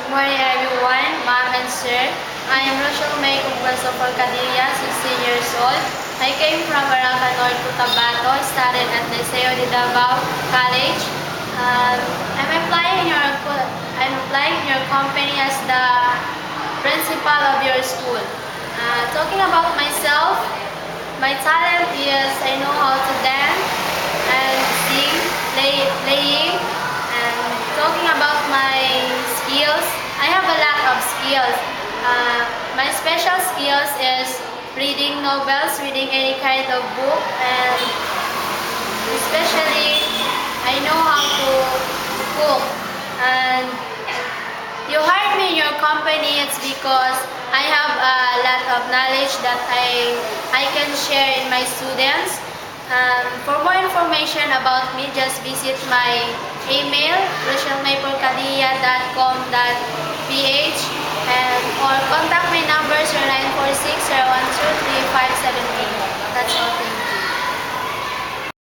Morning everyone, ma'am and sir. I am Rochelle May Cumplaso Porcadilla, 16 years old. I came from Barangay North Cotabato, studied at Liceo de Davao College. I'm applying in your company as the principal of your school. Talking about myself, my talent is I know how to dance and sing, playing, and talking about my skills, I have a lot of skills. My special skills is reading novels, reading any kind of book, and especially I know how to cook. And you hired me in your company, it's because I have a lot of knowledge that I can share in my students. For more information about me, just visit my email, rochelmayporcadilla.com.ph, and or contact my number 0946 012 3575.